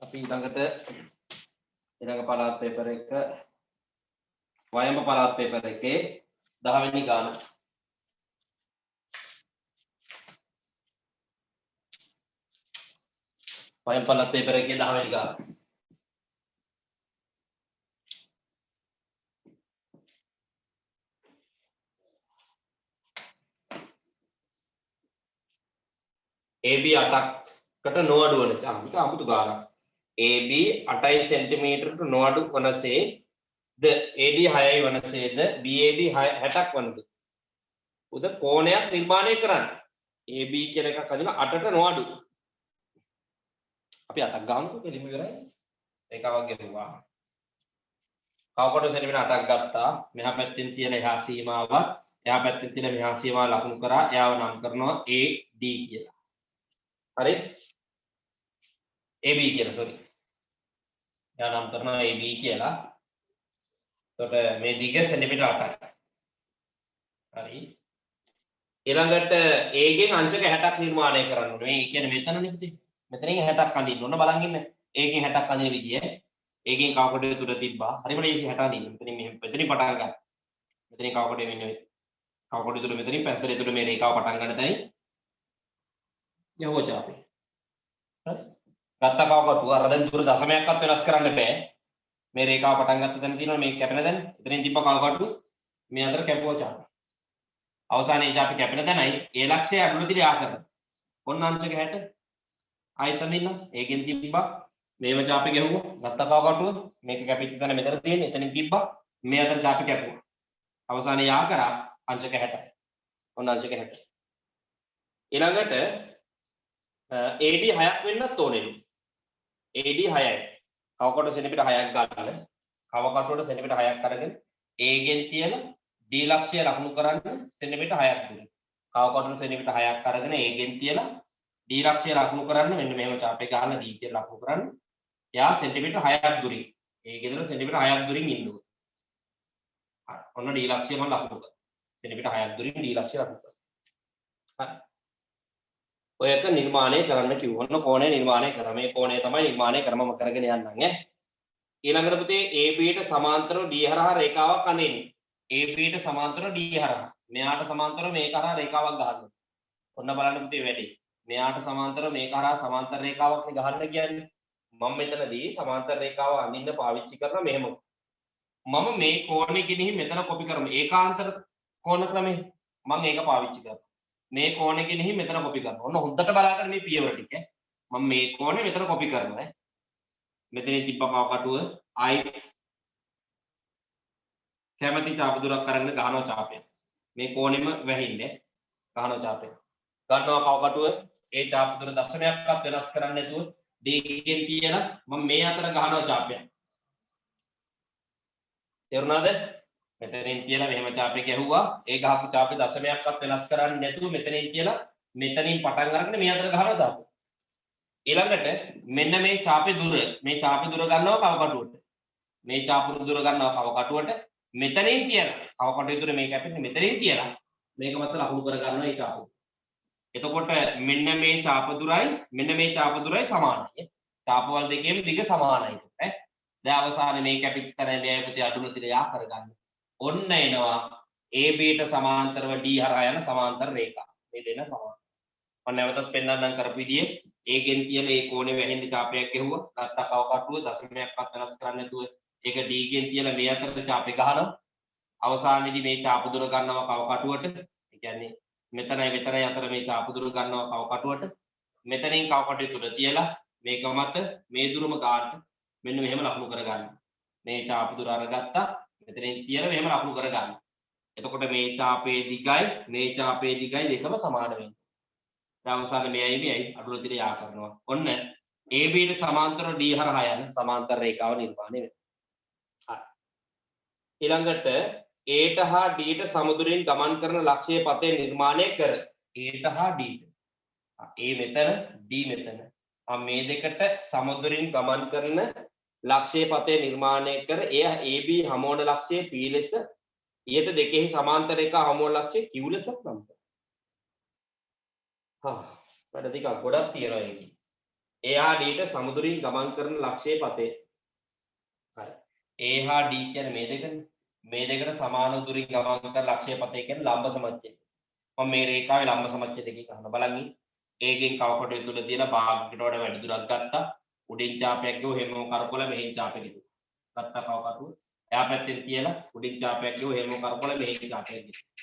අපි ඊළඟ පළාත් පේපර් එක වයඹ පළාත් පේපර් එකේ 10 වෙනි ගාන වයඹ පළාත් පේපර් එකේ 10 වෙනි ගාන AB 8කට නොඅඩු වනසේ මේක අමුතු ගානක් AB 8 සෙන්ටිමීටරට නොඅඩු වනසේ ද AD 6යි වනසේද BAD 60ක් වනද උද කෝණයක් නිර්මාණය කරන්න AB කියන එකක් අදින 8ට නොඅඩු අපි 8ක් ගාමුකෝ කෙලිම ඉවරයි ඒකාවක් ගෙවුවා කවකට සෙන්ටිමීටර 8ක් ගත්තා මෙහා පැත්තෙන් තියලා එහා සීමාව එහා පැත්තෙන් තියලා මෙහා සීමාව ලකුණු කරා එයාව නම් කරනවා AD කියලා හරි AB කියලා sorry එයා නම් කරනවා AB කියලා එතකොට මේ දිග සෙන්ටිමීටර 8යි හරි ඊළඟට A ගෙන් අංශක 60ක් නිර්මාණය කරන්න ඕනේ මේ කියන්නේ මෙතනනේ පුතේ මෙතනින් 60ක් අඳින්න ඕන බලන් ඉන්න A ගෙන් 60ක් අඳින විදිය A ගෙන් කවකටේ තුඩ තිබ්බා හරිම ලේසි 60 අඳින්න මෙතනින් මෙහෙම පටන් ගන්න මෙතනින් කවකටේ මෙන්න කවකටේ තුඩ මෙතනින් පැත්තේ තුඩ මේ රේඛාව පටන් ගන්න තැනින් යවෝ චාපේ හරි ගත්ත කවකටුව අර දැන් දුර දශමයක්වත් වෙනස් කරන්න බෑ මේ රේඛාව පටන් ගත්ත තැන තියෙනවා මේ කැපෙන තැන එතනින් තිබ්බ කවකටුව මේ අතර කැපුවා චාපේ අවසානයේ චාපේ කැපෙන තැනයි ඒ ලක්ෂය අඩුවලදී ආ කරන ඔන්න අංශක 60 ආයතන දින්න ඒකෙන් තිබ්බා මේව චාපේ ගැහුවා ගත්ත කවකටුව මේක කැපිච්ච තැන මෙතන තියෙන එතනින් තිබ්බා මේ අතර චාපේ කැපුවා අවසානයේ ආ කරා අංශක 60යි ඔන්න අංශක 60 ඊළඟට AD 6ක් වෙන්නත් ඕනෙලු AD 6යි කවකට සෙන්ටිමීටර 6ක් ගන්න කවකටුවට සෙන්ටිමීටර 6ක් අරගෙන A ගෙන් තියලා D ලක්ෂය ලකුණු කරන්න සෙන්ටිමීටර 6ක් දුර කවකටුවට සෙන්ටිමීටර 6ක් අරගෙන A ගෙන් තියලා D ලක්ෂය ලකුණු කරන්න මෙන්න මෙහෙම චාපේ ගහලා D කියලා ලකුණු කරන්න එයා සෙන්ටිමීටර 6ක් දුරින් A ගෙදර සෙන්ටිමීටර 6ක් දුරින් ඉන්නවා හරි ඔන්න D ලක්ෂය මම ලකුණු කරා සෙන්ටිමීටර 6ක් දුරින් D ලක්ෂය ලකුණු කරා හරි ඔයක නිර්මාණය කරන්න කිව්වොත් කෝණය නිර්මාණය කරා මේ කෝණය තමයි නිර්මාණය කරමම කරගෙන යන්නම් ඈ ඊළඟට පුතේ AB ට සමාන්තරව D හරහා රේඛාවක් අඳින්න AB ට සමාන්තරව D හරහා මෙයාට සමාන්තරව මේක හරහා රේඛාවක් ගහන්න ඔන්න බලන්න පුතේ වැඩි මෙයාට සමාන්තරව මේක හරහා සමාන්තර රේඛාවක් නේ ගහන්න කියන්නේ මම මෙතනදී සමාන්තර රේඛාව අඳින්න පාවිච්චි කරන මෙහෙම මම මේ කෝණෙ ගෙනිහි මෙතන කොපි කරමු ඒකාන්තර කෝණ ක්‍රමය මම ඒක පාවිච්චි කරනවා මේ කෝණෙ ගෙනිහි මෙතන කොපි කරනවා. ඔන්න හොඳට බලාගන්න මේ පියවර ටික. මම මේ කෝණය මෙතන කොපි කරනවා ඈ. මෙතනින් තිබ්බ කවකටුව ආයි කැමැති චාප දුරක් අරගෙන ගහනවා චාපය. මේ කෝණෙම වැහින්නේ ගහනවා චාපය. ගන්නවා කවකටුව ඒ චාප දුර දශමයක්වත් වෙනස් කරන්නේ නැතුව D ගෙන් තියලා මම මේ අතර ගහනවා චාපය. තේරුණාද? මෙතනින් තියලා මෙහෙම චාපේ ගැහුවා ඒ ගහපු චාපේ දශමයක්වත් වෙනස් කරන්නේ නැතුව මෙතනින් තියලා මෙතනින් පටන් අරගෙන මේ අතර ගහනවා දාපු ඊළඟට මෙන්න මේ චාපේ දුර ගන්නවා කවකටුවට මේ චාපු දුර ගන්නවා කවකටුවට මෙතනින් තියලා කවකටුවේ දුර මේක අපිට මෙතනින් තියලා මේක මත ලකුණු කර ගන්නවා මේ චාපු එතකොට මෙන්න මේ චාප දුරයි සමානයි චාපවල දෙකේම දිග සමානයි ඈ දැන් අවසානයේ මේ කැපිච්ච තැන මේ පුතේ අඩුම තිර යා කරගන්න ඔන්න එනවා AB ට සමාන්තරව D හරහා යන සමාන්තර රේඛා. මේ දෙන සමාන. මම නැවතත් පෙන්නන්නම් කරපු විදිහේ A ගෙන් තියලා ඒ කෝණේ වැහෙන්න චාපයක් ගැහුවා. ගත්ත කවකටුව දශමයක්වත් වෙනස් කරන්නේ නැතුව ඒක D ගෙන් තියලා මේ අතරට චාපේ ගහනවා. අවසානයේදී මේ චාප දුර ගන්නවා කවකටුවට. ඒ කියන්නේ මෙතනයි අතර මේ චාප දුර ගන්නවා කවකටුවට. මෙතනින් කවකටුවේ තුල තියලා මේක මත මේ දුරම ගන්නට මෙන්න මෙහෙම ලකුණු කරගන්න. මේ චාප දුර අරගත්තා මෙතනින් තියලා මෙහෙම ලකුණු කරගන්න. එතකොට මේ චාපේ දිගයි දෙකම සමාන වෙනවා. දැන් අවසානයේ මෙයයි අඩුල තිර යා කරනවා. ඔන්න AB ට සමාන්තරව D හරහා යන සමාන්තර රේඛාව නිර්මාණය වෙනවා. හරි. ඊළඟට A ට හා D ට සමදුරින් ගමන් කරන ලක්ෂ්‍ය පතේ නිර්මාණය කර A ට හා D ට. A මෙතන D මෙතන. මේ දෙකට සමදුරින් ගමන් කරන ලක්ෂ්‍ය පතේ නිර්මාණය කර එය AB හමුවන ලක්ෂ්‍යය P ලෙස ඊට දෙකෙහි සමාන්තර රේඛා හමුවන ලක්ෂ්‍යය Q ලෙස නම් කරනවා. වැඩ ටිකක් ගොඩක් තියෙනවා ඒකේ. A හා D ට සමදුරින් ගමන් කරන ලක්ෂයේ පතේ. හරි. A හා D කියන්නේ මේ දෙකනේ. මේ දෙකට සමාන දුරින් ගමන් කරන ලක්ෂයේ පතේ කියන්නේ ලම්බ සමච්ඡේදය. මම මේ රේඛාවේ ලම්බ සමච්ඡේදය ගන්න බලන්න. A ගෙන් කව කොටය තුල තියෙන භාගයකට වඩා වැඩි දුරක් ගත්තා. උඩින් චාපයක් ගිහුව හැමෝම කරකොල මෙහෙන් චාපෙක ගිහුවා. ගත්තා කව කටුව. එහා පැත්තෙන් තියලා උඩින් චාපයක් ගිහුව හැමෝම කරකොල මෙහෙන් චාපයක් ගිහුවා.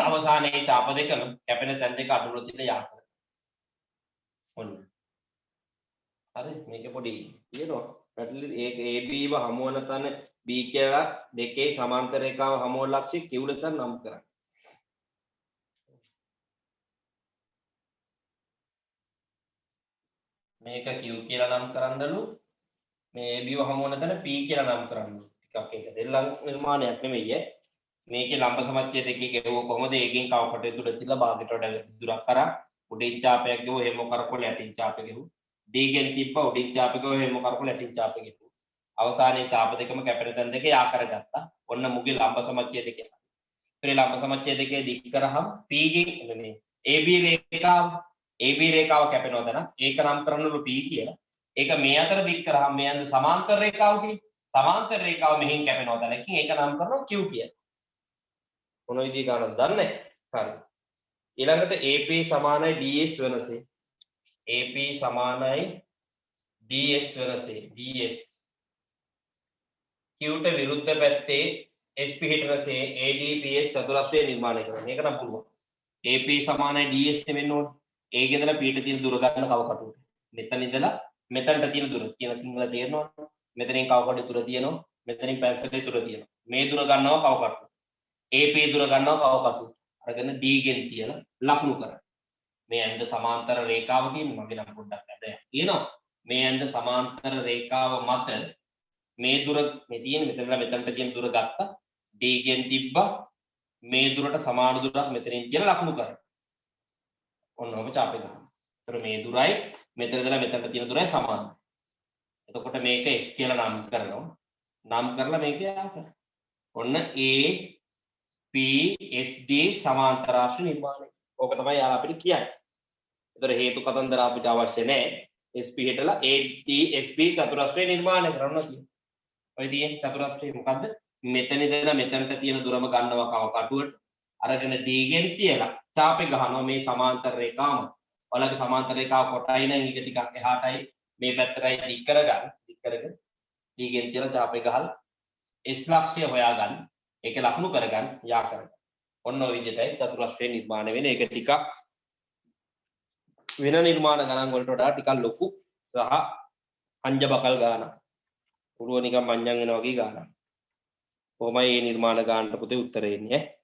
අවසානයේ චාප දෙකම කැපෙන තැන් දෙක අඩුව තියෙන යා කරා. ඔන්න. හරි මේක පොඩි තියෙනවා. පැටලි AB ව හමු වන තැන B කියලා දෙකේ සමාන්තර රේඛාව හමු වන ලක්ෂ්‍ය Q ලෙස නම් කරන්න. මේක Q කියලා නම් කරන්නලු මේ AB ව හමු වන තැන P කියලා නම් කරන්න. ටිකක් ඒක දෙල්ලම් නිර්මාණයක් නෙමෙයි. මේකේ ලම්බ සමච්ඡේද දෙකේ ගෙවුව කොහොමද ඒකෙන් කව කොටේ තුල තියලා භාගයට වඩා දුරක් කරා උඩින් චාපයක් ගෙවුව හැම කරකොල යටින් චාපයක් ගෙවුව D ගෙන් තිබ්බ උඩින් චාපයක් ගෙවුව හැම කරකොල යටින් චාපයක් ගෙවුව අවසානයේ චාප දෙකම කැපෙන තැන් දෙක යා කරගත්තා ඔන්න මුගේ ලම්බ සමච්ඡේද දෙක ඒ ලම්බ සමච්ඡේද දෙකේ දික් කරාම P ගෙන් මේ AB රේඛාව කැපෙනවද නම් ඒක නම් කරනලු P කියලා ඒක මේ අතර දික් කරාම මේ අන්ද සමාන්තර රේඛාව කියන්නේ සමාන්තර රේඛාව මෙහෙන් කැපෙනවද නැකින් ඒක නම් කරනවා Q කියලා මොන විදිහ ගන්නද දන්නේ හරි ඊළඟට AP සමානයි DS වෙනසේ AP සමානයි DS වෙනසේ DS Q ට විරුද්ධ පැත්තේ SP හිටනසේ ADPS චතුරස්‍රය නිර්මාණය කරනවා මේක නම් පුළුවන් AP සමානයි DS වෙන්න ඕනේ A ගෙදලා P ට තියෙන දුර ගන්න කව කටුවට මෙතන ඉඳලා මෙතනට තියෙන දුර කියන තිංගල තේරෙනවද මෙතනින් කව කටුව දුර තියෙනවා මෙතනින් පැන්සලේ දුර තියෙනවා මේ දුර ගන්නවා කව කටුව AP දුර ගන්නවා කව කටුව අරගෙන D ගෙන් තියලා ලකුණු කරා මේ ඇඳ සමාන්තර රේඛාව කියන්නේ මගේ නම් පොඩ්ඩක් ඇද කියනවා මේ ඇඳ සමාන්තර රේඛාව මත මේ දුර මේ තියෙන මෙතනලා මෙතනට තියෙන දුර ගත්තා D ගෙන් තිබ්බා මේ දුරට සමාන දුරක් මෙතනින් කියලා ලකුණු කරා ඔන්නම චාපේ ගන්න. ඒතර මේ දුරයි මෙතන ඉඳලා මෙතනට තියෙන දුරයි සමානයි. එතකොට මේක x කියලා නම් කරනවා. නම් කරලා මේක යාකරනවා. ඔන්න A PSD සමාන්තර රාශි නිර්මාණය. ඕක තමයි යාලා අපිට කියන්නේ. ඒතර හේතු කතන්දර අපිට අවශ්‍ය නැහැ. SP හිටලා ADSB චතුරස්‍රය නිර්මාණය කරන්න තියෙනවා. ඔය තියෙන චතුරස්‍රය මොකද්ද? මෙතන ඉඳලා මෙතනට තියෙන දුරම ගන්නවා කව කටුවට. අරගෙන D ගෙන් තියලා චාපේ ගහනවා මේ සමාන්තර රේඛාවම. ඔයාලගේ සමාන්තර රේඛාව කොටයි නම් ඊට ටිකක් එහාටයි මේ පැත්තටයි දික් කරගන්න. දික් කරගෙන D ගෙන් තියලා චාපේ ගහලා S ලක්ෂය හොයාගන්න. ඒක ලකුණු කරගන්න යා කරගන්න. ඔන්න ඔය විදිහටයි චතුරස්‍රය නිර්මාණය වෙන්නේ. ඒක ටිකක් වෙන නිර්මාණ ගණන් වලට වඩා ටිකක් ලොකු සහ අංජබකල් ගානක්. පුරුව නිකන් මඤ්ඤං වෙනවා වගේ ගානක්. කොහොමයි මේ නිර්මාණ ගානට පුතේ උත්තරේ එන්නේ ඈ.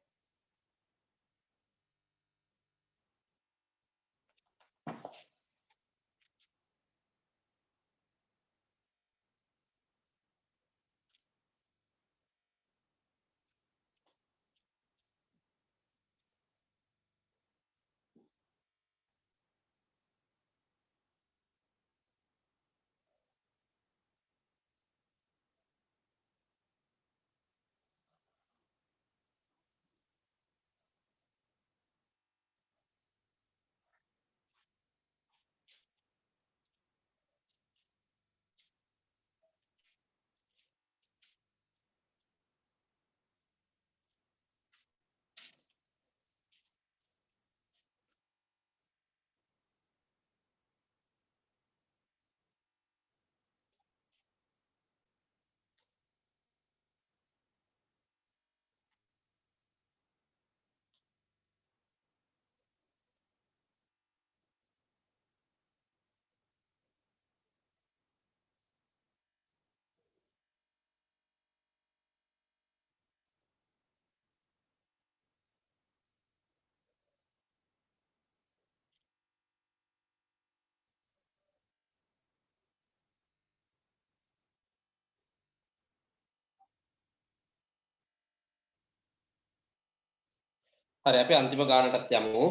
හරි අපි අන්තිම ගානටත් යමු.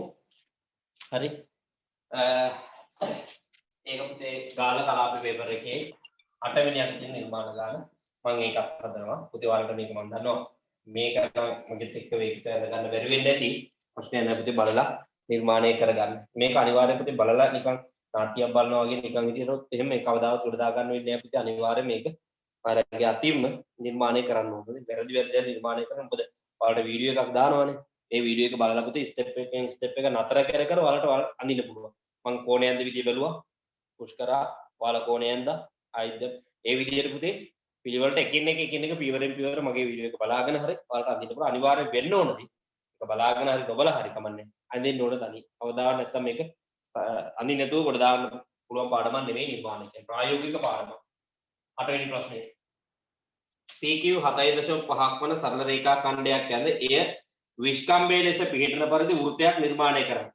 හරි. ඒක පුතේ ගාන කලාප පේපර් එකේ 8 වෙනි අංකයේ නිර්මාණ ගාන මම ඒකත් හදනවා. පුතේ ඔයාලට මේක මම දන්නවා. මේක මගෙත් එක්ක වේග කරගන්න බැරි වෙන්නේ නැති. ප්‍රශ්නයක් නැහැ පුතේ බලලා නිර්මාණය කරගන්න. මේක අනිවාර්යයෙන් පුතේ බලලා නිකන් නාට්‍යයක් බලනවා වගේ නිකන් හිටියොත් එහෙම මේ කවදාවත් උඩ දා ගන්න වෙන්නේ අපිට අනිවාර්යයෙන් මේක ඔයාලගේ අතින්ම නිර්මාණය කරන්න ඕනේ. වැරදි වැරදි නිර්මාණය කරන්න. මොකද ඔයාලට වීඩියෝ එකක් දානවනේ. ඒ වීඩියෝ එක බලලා පුතේ ස්ටෙප් එකෙන් ස්ටෙප් එක නතර කර කර ඔයාලට අඳින්න පුළුවන්. මම කෝණයන්ද විදිය බැලුවා. පුෂ් කරා ඔයාලා කෝණයන්ද ආයිද ඒ විදියට පුතේ පිළිවෙලට එකින් එක පියවරෙන් පියවර මගේ වීඩියෝ එක බලාගෙන හරි ඔයාලට අඳින්න පුළුවන්. අනිවාර්යයෙන් වෙන්න ඕනදී. ඒක බලාගෙන හරි නොබලා හරි කමන්නේ. අඳින්න ඕන තනි. කවදාවත් නැත්තම් මේක අඳින්න නැතුව කොට දාන්න පුළුවන් පාඩමක් නෙමෙයි නිර්මාණය කියන්නේ. ප්‍රායෝගික පාඩමක්. 8 වෙනි ප්‍රශ්නේ. PQ 7.5ක් වන සරල රේඛා ඛණ්ඩයක් ඇඳ එය විස්කම්භයේ ලෙස පිහිටන පරිදි වෘත්තයක් නිර්මාණය කරන්න.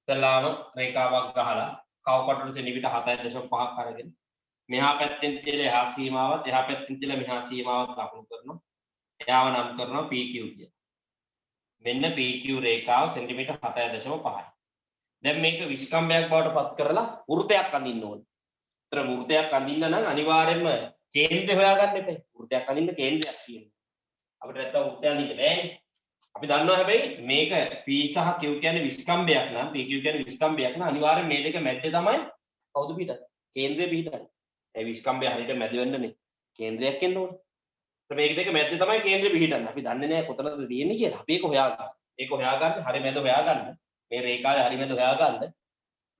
ඉස්සලාම රේඛාවක් ගහලා කවකටුළු සෙන්ටිමීටර් 7.5ක් අරගෙන මෙහා පැත්තෙන් තියලා එහා සීමාවත් එහා පැත්තෙන් තියලා මෙහා සීමාවත් ලකුණු කරනවා. එයාව නම් කරනවා PQ කියලා. මෙන්න PQ රේඛාව සෙන්ටිමීටර් 7.5යි. දැන් මේක විස්කම්භයක් බවට පත් කරලා වෘත්තයක් අඳින්න ඕනේ. ඒතර වෘත්තයක් අඳින්න නම් අනිවාර්යයෙන්ම කේන්ද්‍රය හොයාගන්න එපා. වෘත්තයක් අඳින්න කේන්ද්‍රයක් තියෙනවා. අපිට නැත්තම් වෘත්තයක් අඳින්න බෑනේ. අපි දන්නවා හැබැයි මේක P සහ Q කියන්නේ විස්කම්භයක් නම් PQ කියන්නේ විස්කම්භයක් නම් අනිවාර්යයෙන් මේ දෙක මැද්දේ තමයි කවුද පිටන්නේ? කේන්ද්‍රය පිටන්නේ. ඒ විස්කම්භය හරියට මැද වෙන්නනේ කේන්ද්‍රයක් එන්න ඕනේ. ඒත් මේක දෙක මැද්දේ තමයි කේන්ද්‍රය පිටන්නේ. අපි දන්නේ නැහැ කොතනද තියෙන්නේ කියලා. අපි ඒක හොයාගන්න. ඒක හොයාගන්න හරිය මැද හොයාගන්න. මේ රේඛාවේ හරිය මැද හොයාගන්න.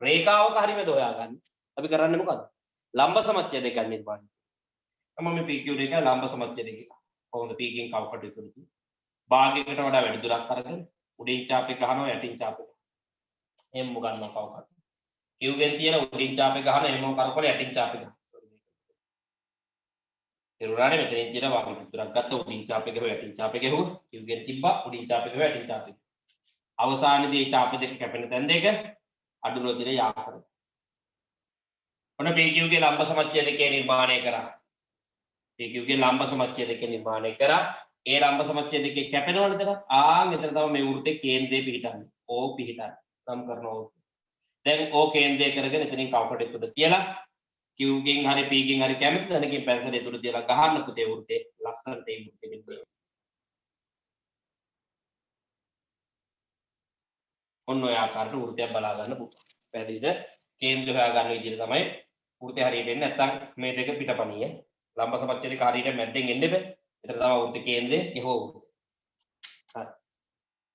රේඛාවක හරිය මැද හොයාගන්න. අපි කරන්නේ මොකද්ද? ලම්බ සමච්ඡේදයක් නිර්මාණය. මම මේ PQ දෙක ලම්බ සමච්ඡේදයක්. කොහොමද PQ එකෙන් කවකට ඉතුරුදී? භාගයකට වඩා වැඩි දුරක් අරගෙන උඩින් චාප් එක ගහනවා යටින් චාප් එක. එහෙම ගන්නවා කවකට. Q ගෙන් තියෙන උඩින් චාප් එක ගහනවා එහෙම කරකවල යටින් චාප් එක. එරුණානේ මෙතනින් තියෙන භාගයකට දුරක් ගත්ත උඩින් චාප් එක යටින් චාප් එක ගහුවා. Q ගෙන් තිබ්බා උඩින් චාප් එක යටින් චාප් එක. අවසානයේදී මේ චාප් දෙක කැපෙන තැන දෙක අඩුවල දින යා කරනවා. ඔන්න PQ ගේ ලම්බ සමච්ඡේදකේ නිර්මාණය කරා. PQ ගේ ලම්බ සමච්ඡේදකේ නිර්මාණය කරා. ඒ ලම්බ සමච්ඡේදකේ කැපෙනවනේ එතන. මෙතන තමයි මේ වෘත්තේ කේන්ද්‍රය පිහිටන්නේ. O පිහිටන්නේ. නම් කරනවා. දැන් O කේන්ද්‍රය කරගෙන එතනින් කවකට එතුඩ තියලා Q ගෙන් හරි P ගෙන් හරි කැමති තැනකින් පැන්සල එතුඩ තියලා ගහන්න පුතේ වෘත්තේ ලස්සනට ඒ වෘත්තෙ දෙන්න. ඔන්න ඔය ආකාරයට වෘත්තයක් බලා ගන්න පුළුවන්. පැහැදිලිද? කේන්ද්‍රය හොයා ගන්න විදිහට තමයි වෘත්තය හරියට එන්නේ. නැත්නම් මේ දෙක පිටපණිය. ලම්බ සමච්ඡේදක හරියට මැද්දෙන් එන්න බෑ. එතන තමයි වෘත්ත කේන්ද්‍රය ගෙහුව. හරි.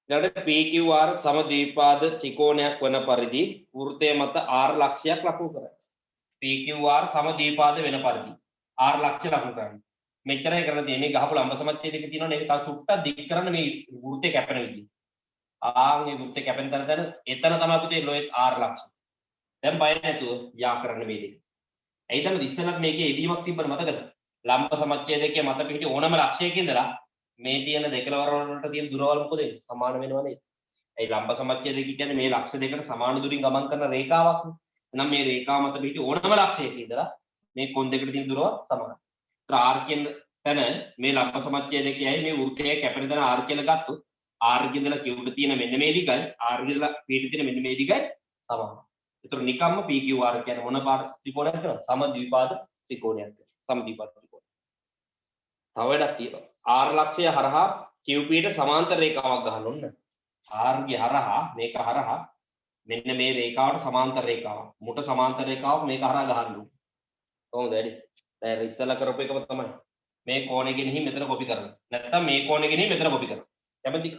ඊළඟට PQR සමද්විපාද ත්‍රිකෝණයක් වන පරිදි වෘත්තය මත R ලක්ෂයක් ලකුණු කරයි. PQR සමද්විපාද වෙන පරිදි R ලක්ෂය ලකුණු කරන්න. මෙච්චරයි කරලා තියෙන්නේ. මේ ගහපු ලම්බ සමච්ඡේදක තියෙනවනේ ඒක තව චුට්ටක් දික් කරන්න මේ වෘත්තය කැපෙන විදිහ. මේ වෘත්තය කැපෙන තැන එතන තමයි පුතේ ලොයත් R ලක්ෂය. දැන් බය නැතුව යා කරන්න මේ දෙක. ඇයිදම ඉස්සෙල්ලත් මේකේ එදීමක් තිබ්බන මතකද? ලම්බ සමච්ඡේදකයේ මත පිහිටි ඕනම ලක්ෂයක ඉඳලා මේ තියෙන දෙකලවර වලට තියෙන දුරවල් මොකද වෙන්නේ? සමාන වෙනව නේද? ඒ ලම්බ සමච්ඡේදක කියන්නේ මේ ලක්ෂ දෙකට සමාන දුරින් ගමන් කරන රේඛාවක්. එහෙනම් මේ රේඛාව මත පිහිටි ඕනම ලක්ෂයක ඉඳලා මේ කොන් දෙකට තියෙන දුරවල් සමානයි. R කියන තැන මේ ලම්බ සමච්ඡේදකයයි මේ වෘත්තයේ කැපෙන තැන R කියලා ගත්තොත් R ඉඳලා Q ට තියෙන මෙන්න මේ දිගයි R ඉඳලා P ට තියෙන මෙන්න මේ දිගයි සමානයි. ඒතර නිකම්ම PQR කියන්නේ මොන පාට ත්‍රිකෝණයක් කරනවා? සමද්විපාද ත්‍රිකෝණයක්. සමද්විපාද ත්‍රිකෝණය. තව වැඩක් තියෙනවා. R ලක්ෂය හරහා QP ට සමාන්තර රේඛාවක් ගහන්න ඕන. R ගේ හරහා මේක හරහා මෙන්න මේ රේඛාවට සමාන්තර රේඛාවක්. මුට සමාන්තර රේඛාවක් මේක හරහා ගහන්න ඕන. කොහොමද වැඩි? දැන් ඉස්සලා කරපු එකම තමයි. මේ කෝණය ගෙනihin මෙතන කොපි කරනවා. නැත්තම් මේ කෝණය ගෙනihin මෙතන කොපි කරනවා. කැමතිද?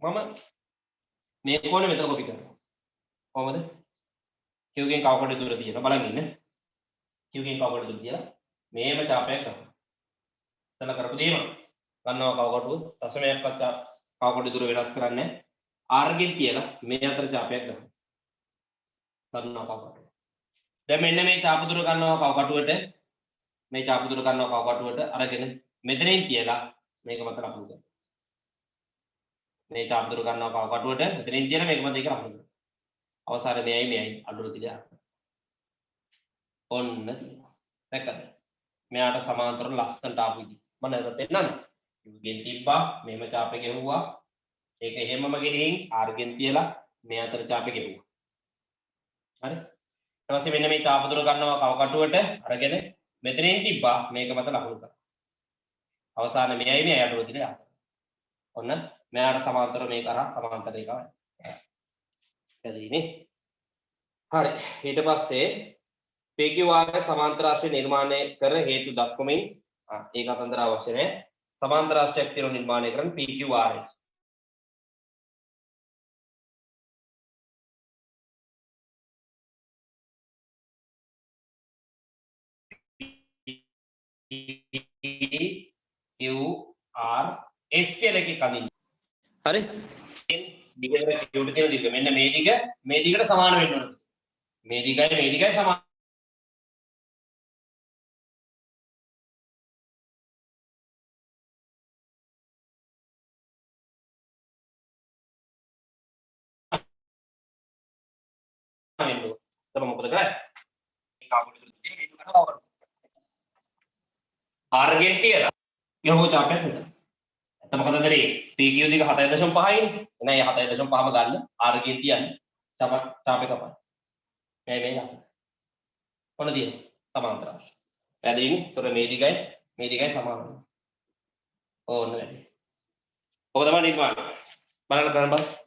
මම මේ කෝණය මෙතන කොපි කරනවා. කොහොමද? Q ගෙන් කවකට දුර තියෙනවා බලන් ඉන්න. Q ගෙන් කවකට දුර තියලා මේම චාපයක් ගන්නවා. ඉතල කරපු දේම ගන්නවා කවකටුව දශමයක්වත් කවකට දුර වෙනස් කරන්නේ R ගෙන් තියලා මේ අතර චාපයක් ගන්නවා. ගන්නවා කවකටුව. දැන් මෙන්න මේ චාප දුර ගන්නවා කවකටුවට මේ චාප දුර ගන්නවා කවකටුවට අරගෙන මෙතනින් තියලා මේක මත ලකුණු කරනවා. මේ චාප දුර ගන්නවා කවකටුවට මෙතනින් තියලා මේක මත එක ලකුණු කරනවා. අවසානයේ මෙයයි අඩුර තියලා ඔන්න තියෙනවා. දැක්කද? මෙයාට සමාන්තරව ලස්සනට ආපු ඉදි. මම නැවත පෙන්නන්නම්. ගෙන් තිබ්බා මේම චාපේ ගෙවුවා. ඒක එහෙමම ගෙනින් R ගෙන් තියලා මේ අතර චාපේ ගෙවුවා. හරි? ඊට පස්සේ මෙන්න මේ චාප දුර ගන්නවා කවකටුවට අරගෙන මෙතනින් තිබ්බා මේක මත ලකුණු කරා. අවසානයේ මෙයයි අඩුර තියලා ඔන්න මෙයාට සමාන්තරව මේක අරන් සමාන්තර රේඛාවක්. පැහැදිලිනේ? හරි ඊට පස්සේ PQRS සමාන්තර රාශිය නිර්මාණය කර හේතු දක්වමින් ඒක අතන්තර අවශ්‍ය නැහැ. සමාන්තර රාශියක් තියෙනවා නිර්මාණය කරන්න PQRS. QRS කියලා එකක් අදින්න. හරි? දිගට කියුට තියෙන දිග මෙන්න මේ දිගට සමාන වෙන්න ඕනේ. මේ දිගයි සමාන වෙන්න ඕනේ. තමයි මොකද කරන්නේ? මේක අපිට තියෙන හේතු කරනවා. ආර්ගෙන් තියලා යහෝ චාපයක් නේද? එතන මොකද කරේ? PQ දිග 7.5 නේ. එහෙනම් 7.5ම ගන්න ආර්ගෙන් තියන්නේ. චාපේ කපන්න. මේ ගන්න. ඔන්න දින සමාන්තර රාශිය. පැහැදිලිනේ? ඒතර මේ දිගයි සමාන වෙනවා. ඕන්න වැඩි. ඔක තමයි නිර්මාණ. බලන්න කරන්න බෑ.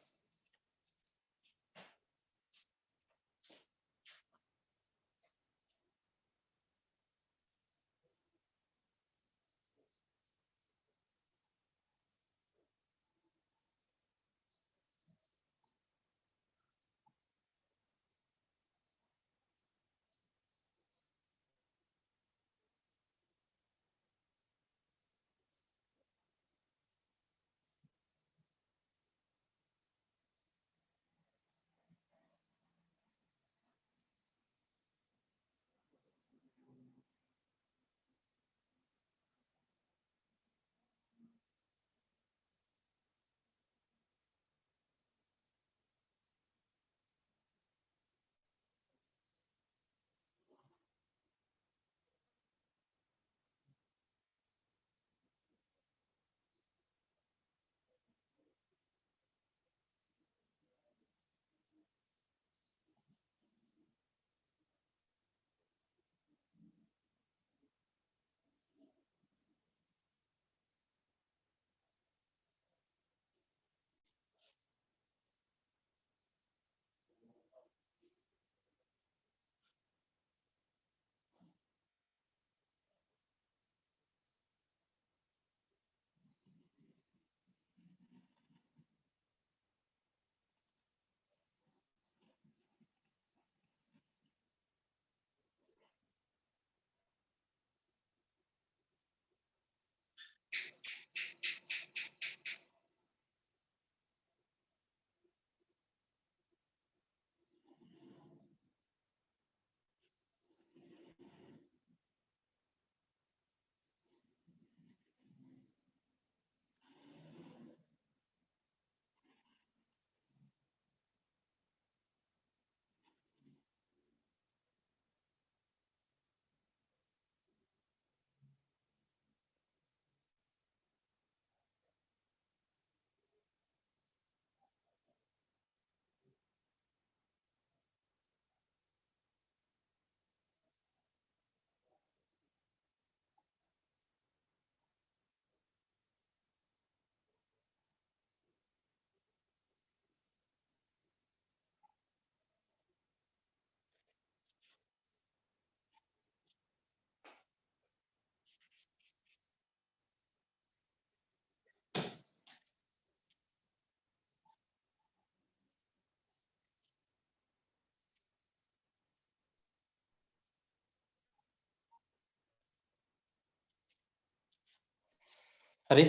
හරි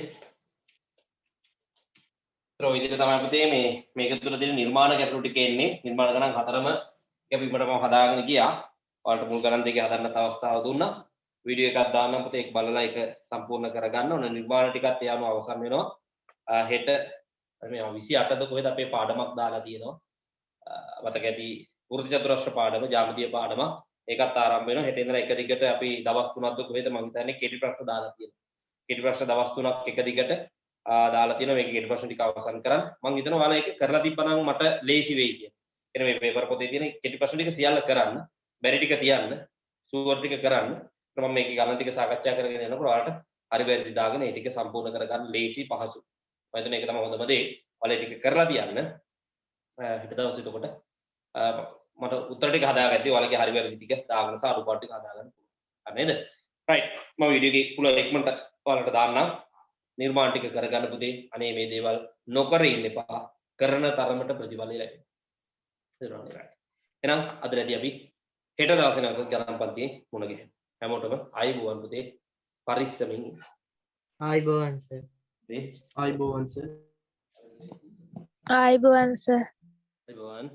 ඒතර ඔය විදිහට තමයි පුතේ මේක තුළ තියෙන නිර්මාණ ගැටලු ටික එන්නේ නිර්මාණ ගණන් 4ම කැපීමට මම හදාගෙන ගියා ඔයාලට මුල් ගණන් දෙකේ හදන්නත් අවස්ථාව දුන්නා වීඩියෝ එකක් දාන්නම් පුතේ ඒක බලලා ඒක සම්පූර්ණ කරගන්න ඕන නිර්මාණ ටිකත් ඒ අනුව අවසන් වෙනවා හෙට මේ 28ද කොහෙද අපේ පාඩමක් දාලා තියෙනවා මතක ඇති වෘත්ති චතුරස්‍ර පාඩම ජ්‍යාමිතිය පාඩම ඒකත් ආරම්භ වෙනවා හෙට ඉඳලා එක දිගට අපි දවස් 3ක්ද කොහෙද මම හිතන්නේ කෙටි ප්‍රශ්න දාලා තියෙනවා කෙටි ප්‍රශ්න දවස් 3ක් එක දිගට දාලා තියෙනවා මේක කෙටි ප්‍රශ්න ටික අවසන් කරන්න මම හිතනවා ඔයාලා ඒක කරලා තිබ්බනම් මට ලේසි වෙයි කියලා. එන මේ පේපර් පොතේ තියෙන කෙටි ප්‍රශ්න ටික සියල්ල කරන්න බැරි ටික තියන්න සුවර් ටික කරන්න මම මේකේ ගණන් ටික සාකච්ඡා කරගෙන යනකොට ඔයාලට හරි බැරි දාගෙන ඒ ටික සම්පූර්ණ කරගන්න ලේසි පහසු. මම හිතන්නේ ඒක තමයි හොඳම දේ. ඔයාලා ටික කරලා තියන්න හෙට දවසේ එතකොට මට උත්තර ටික හදාගත්තේ ඔයාලගේ හරි වැරදි ටික දාගෙන සාඩු පාට ටික හදාගන්න. හරි නේද? රයිට්. මම වීඩියෝ එකේ පුළුවන් ඉක්මනට ඔයාලට දාන්නම්. නිර්මාණ ටික කරගන්න පුතේ. අනේ මේ දේවල් නොකර ඉන්න එපා. කරන තරමට ප්‍රතිඵල ලැබෙනවා. එහෙනම් අද රැදී අපි හෙට දවසේ නැවත ගණන් පන්තියේ මුණ ගැහෙමු. හැමෝටම ආයුබෝවන් පුතේ. පරිස්සමින් ආයිබෝවන් සර්. ආයිබෝවන් සර්. ආයිබෝවන් සර්. ආයුබෝවන්.